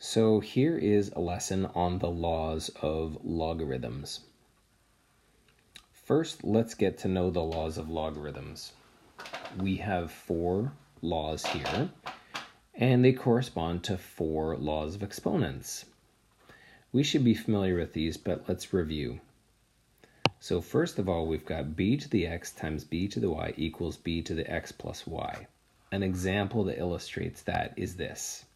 So here is a lesson on the laws of logarithms. First, let's get to know the laws of logarithms. We have 4 laws here, and they correspond to 4 laws of exponents. We should be familiar with these, but let's review. So first of all, we've got b to the x times b to the y equals b to the x plus y. An example that illustrates that is this.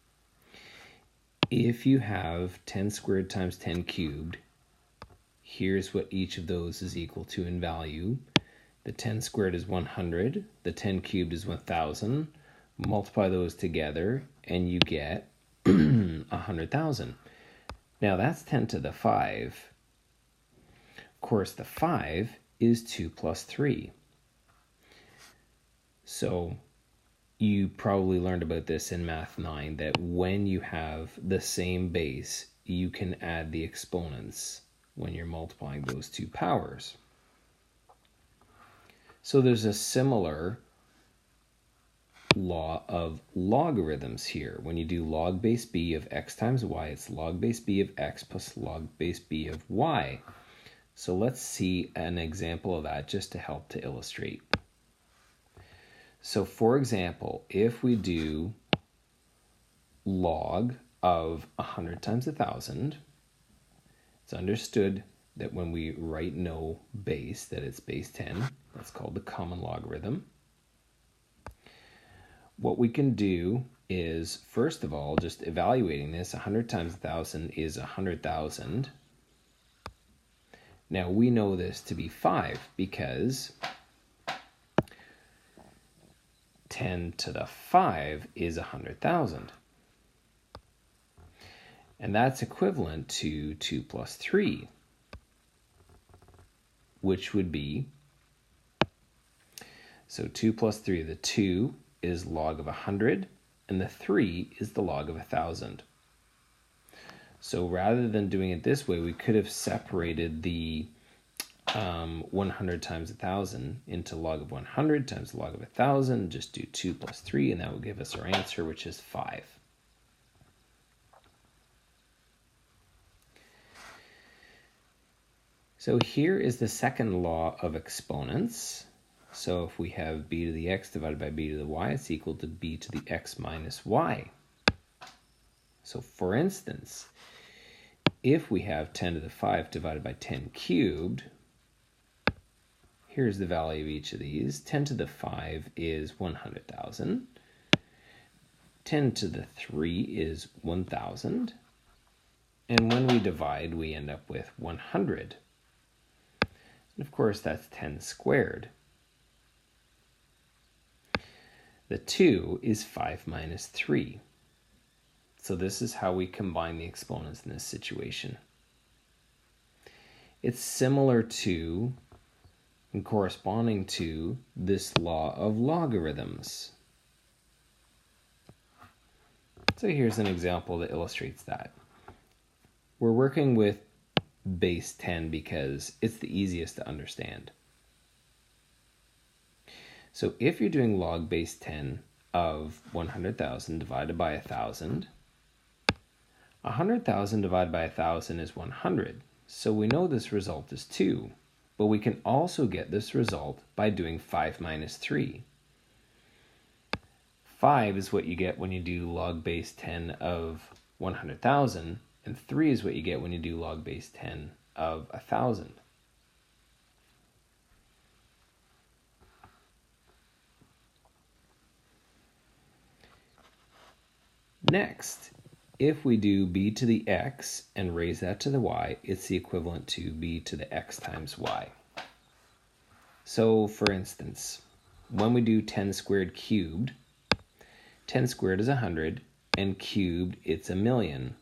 If you have 10 squared times 10 cubed, here's what each of those is equal to in value. The 10 squared is 100, the 10 cubed is 1000. Multiply those together and you get 100,000. Now that's 10 to the 5. Of course, the 5 is 2 plus 3. So you probably learned about this in Math 9, that when you have the same base, you can add the exponents when you're multiplying those two powers. So there's a similar law of logarithms here. When you do log base b of x times y, it's log base b of x plus log base b of y. So let's see an example of that just to help to illustrate. So for example, if we do log of 100 times 1,000, it's understood that when we write no base, that it's base 10. That's called the common logarithm. What we can do is, first of all, just evaluating this, 100 times 1,000 is 100,000. Now we know this to be 5 because 10 to the 5 is 100,000. And that's equivalent to 2 plus 3, which would be, so 2 plus 3, the 2 is log of 100, and the 3 is the log of 1,000. So rather than doing it this way, we could have separated the 100 times 1,000 into log of 100 times log of 1,000, just do 2 plus 3, and that will give us our answer, which is 5. So here is the second law of exponents. So if we have b to the x divided by b to the y, it's equal to b to the x minus y. So for instance, if we have 10 to the 5 divided by 10 cubed, here's the value of each of these. 10 to the 5 is 100,000. 10 to the 3 is 1,000. And when we divide, we end up with 100. And of course, that's 10 squared. The 2 is 5 minus 3. So this is how we combine the exponents in this situation. It's similar to and corresponding to this law of logarithms. So here's an example that illustrates that. We're working with base 10 because it's the easiest to understand. So if you're doing log base 10 of 100,000 divided by 1,000, 100,000 divided by 1,000 is 100. So we know this result is 2. But we can also get this result by doing 5 minus 3. 5 is what you get when you do log base 10 of 100,000, and 3 is what you get when you do log base 10 of 1,000. Next, if we do b to the x and raise that to the y, it's the equivalent to b to the x times y. So for instance, when we do 10 squared cubed, 10 squared is 100, and cubed it's 1,000,000.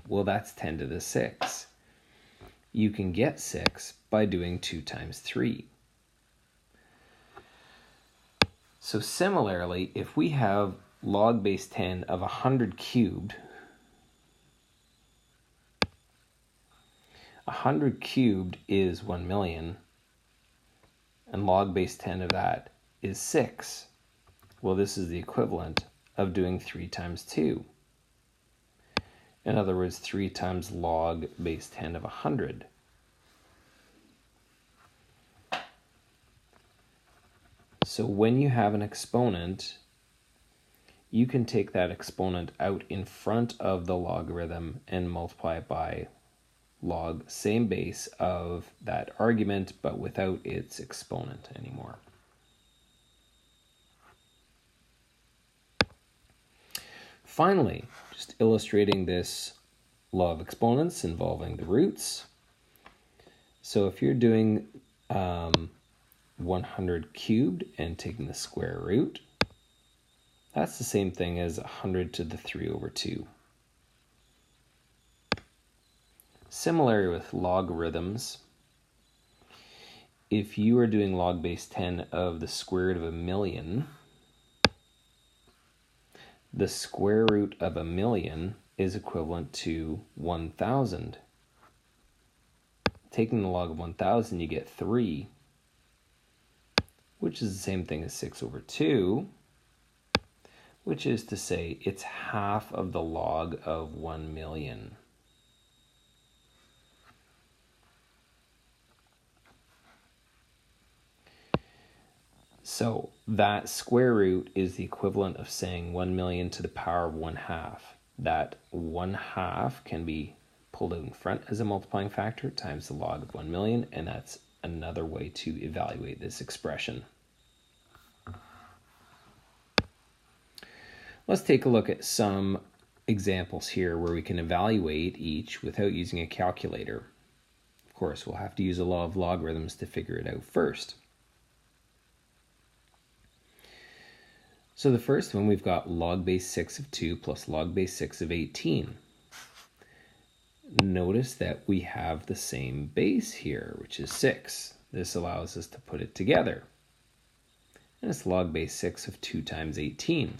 Well, that's 10 to the 6. You can get 6 by doing 2 times 3. So similarly, if we have log base 10 of 100 cubed, 100 cubed is 1,000,000, and log base 10 of that is 6. Well, this is the equivalent of doing 3 times 2. In other words, 3 times log base 10 of 100. So when you have an exponent, you can take that exponent out in front of the logarithm and multiply it by log, same base of that argument, but without its exponent anymore. Finally, just illustrating this law of exponents involving the roots. So if you're doing 100 cubed and taking the square root, that's the same thing as 100 to the 3 over 2. Similarly with logarithms, if you are doing log base 10 of the square root of 1,000,000, the square root of 1,000,000 is equivalent to 1,000. Taking the log of 1,000, you get 3, which is the same thing as 6 over 2, which is to say it's half of the log of 1,000,000. So that square root is the equivalent of saying 1,000,000 to the power of 1/2. That 1/2 can be pulled out in front as a multiplying factor times the log of 1,000,000, and that's another way to evaluate this expression. Let's take a look at some examples here where we can evaluate each without using a calculator. Of course, we'll have to use a law of logarithms to figure it out first. So the first one, we've got log base 6 of 2 plus log base 6 of 18. Notice that we have the same base here, which is 6. This allows us to put it together. And it's log base 6 of 2 times 18.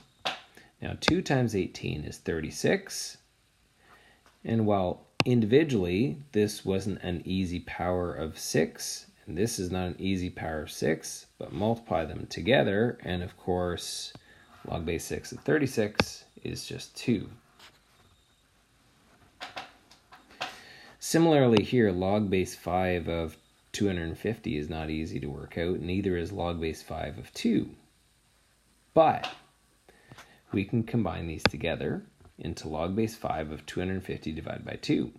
Now 2 times 18 is 36. And while individually this wasn't an easy power of 6, and this is not an easy power of 6, but multiply them together, and of course log base 6 of 36 is just 2. Similarly here, log base 5 of 250 is not easy to work out, neither is log base 5 of 2. But we can combine these together into log base 5 of 250 divided by 2.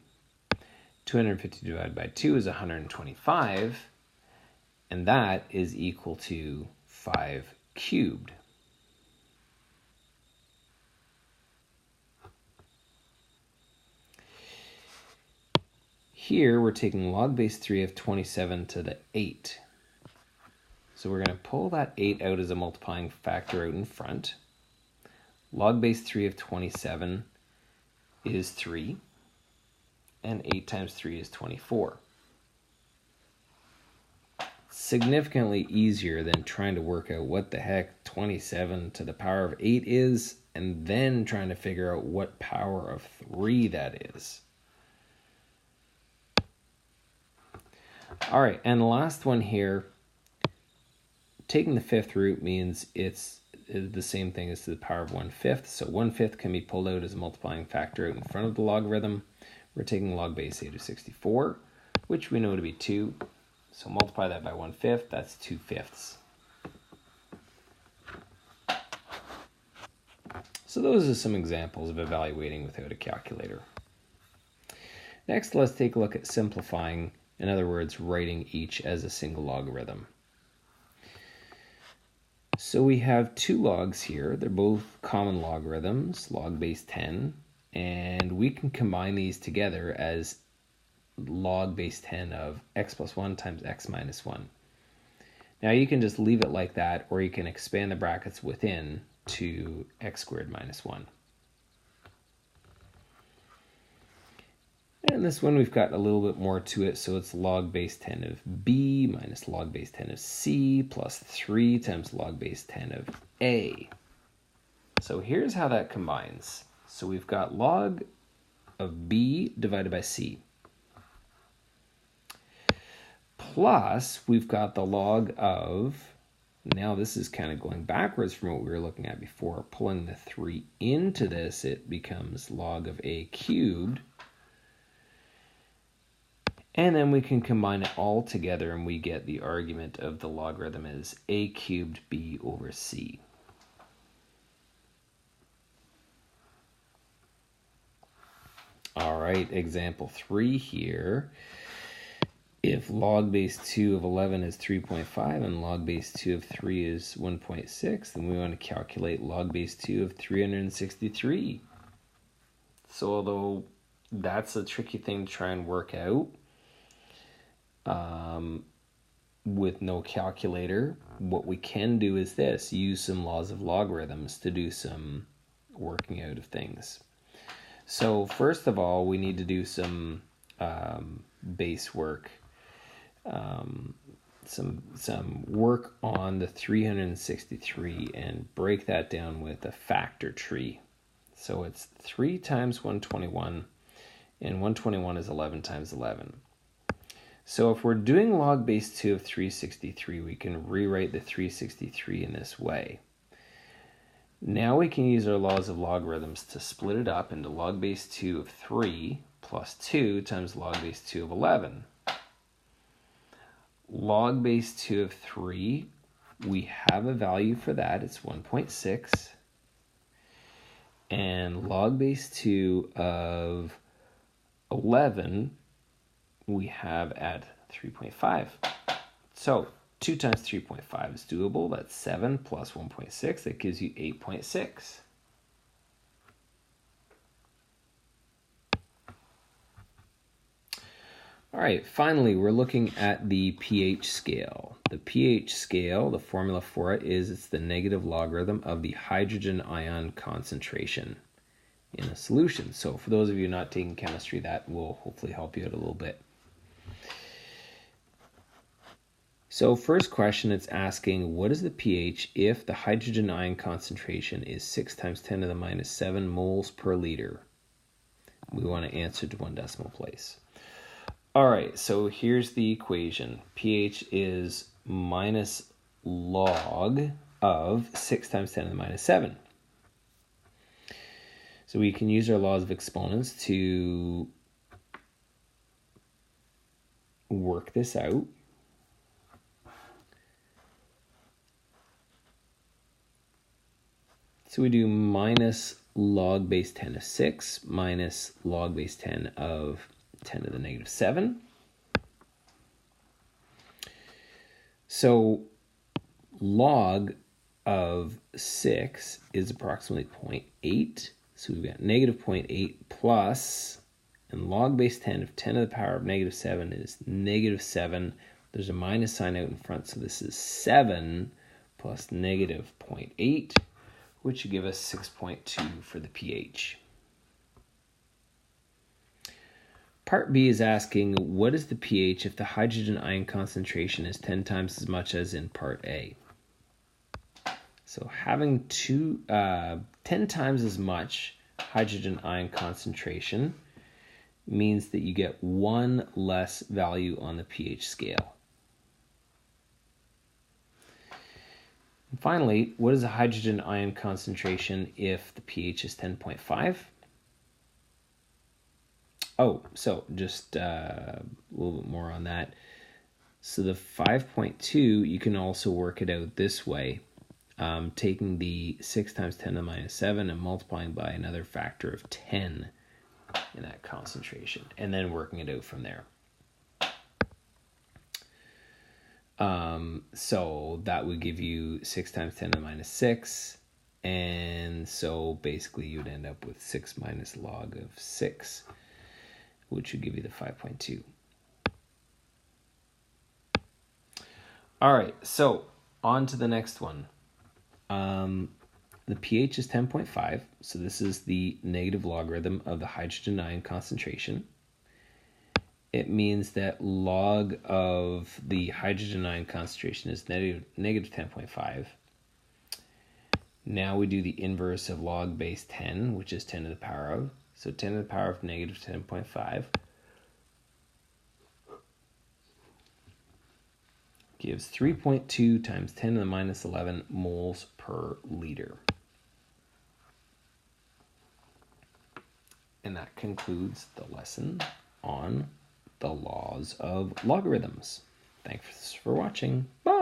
250 divided by 2 is 125, and that is equal to 5 cubed. Here we're taking log base 3 of 27 to the 8. So we're going to pull that 8 out as a multiplying factor out in front. Log base 3 of 27 is 3, and 8 times 3 is 24. Significantly easier than trying to work out what the heck 27 to the power of 8 is, and then trying to figure out what power of 3 that is. All right, and the last one here, taking the fifth root means it's the same thing as to the power of 1/5. So 1/5 can be pulled out as a multiplying factor out in front of the logarithm. We're taking log base 8 of 64, which we know to be 2. So multiply that by 1/5, that's 2/5. So those are some examples of evaluating without a calculator. Next, let's take a look at simplifying. In other words, writing each as a single logarithm. So we have 2 logs here. They're both common logarithms, log base 10, and we can combine these together as log base 10 of x plus 1 times x minus 1. Now you can just leave it like that, or you can expand the brackets within to x squared minus 1. And this one we've got a little bit more to it, so it's log base 10 of b minus log base 10 of c plus 3 times log base 10 of a. So here's how that combines. So we've got log of b divided by c. Plus we've got the log of now this is kind of going backwards from what we were looking at before. Pulling the 3 into this, it becomes log of a cubed. And then we can combine it all together and we get the argument of the logarithm is a cubed b over c. All right, example 3 here. If log base 2 of 11 is 3.5 and log base 2 of 3 is 1.6, then we want to calculate log base 2 of 363. So although that's a tricky thing to try and work out with no calculator, what we can do is this: use some laws of logarithms to do some working out of things. So first of all, we need to do some base work. Some work on the 363 and break that down with a factor tree. So it's 3 times 121, and 121 is 11 times 11. So if we're doing log base 2 of 363, we can rewrite the 363 in this way. Now we can use our laws of logarithms to split it up into log base 2 of 3 plus 2 times log base 2 of 11. Log base 2 of 3, we have a value for that. It's 1.6. And log base 2 of 11, we have at 3.5. So 2 times 3.5 is doable. That's 7 plus 1.6. That gives you 8.6. All right, finally, we're looking at the pH scale. The pH scale, the formula for it is it's the negative logarithm of the hydrogen ion concentration in a solution. So for those of you not taking chemistry, that will hopefully help you out a little bit. So first question, it's asking, what is the pH if the hydrogen ion concentration is 6 times 10 to the minus 7 moles per liter? We want to answer to 1 decimal place. All right, so here's the equation. pH is minus log of 6 times 10 to the minus 7. So we can use our laws of exponents to work this out. So we do minus log base 10 of 6 minus log base 10 of 10 to the negative 7. So log of 6 is approximately 0.8. So we've got negative 0.8 plus, and log base 10 of 10 to the power of negative 7 is negative 7. There's a minus sign out in front, so this is 7 plus negative 0.8, which would give us 6.2 for the pH. Part B is asking, what is the pH if the hydrogen ion concentration is 10 times as much as in part A? So having 10 times as much hydrogen ion concentration means that you get 1 less value on the pH scale. And finally, what is a hydrogen ion concentration if the pH is 10.5? Oh, so just a little bit more on that. So the 5.2, you can also work it out this way, taking the 6 times 10 to the minus 7 and multiplying by another factor of 10 in that concentration, and then working it out from there. So that would give you 6 times 10 to the minus 6, and so basically you'd end up with 6 minus log of 6, which would give you the 5.2. All right, so on to the next one. The pH is 10.5, so this is the negative logarithm of the hydrogen ion concentration. It means that log of the hydrogen ion concentration is negative 10.5. Now we do the inverse of log base 10, which is 10 to the power of. So 10 to the power of negative 10.5 gives 3.2 times 10 to the minus 11 moles per liter. And that concludes the lesson on the laws of logarithms. Thanks for watching. Bye!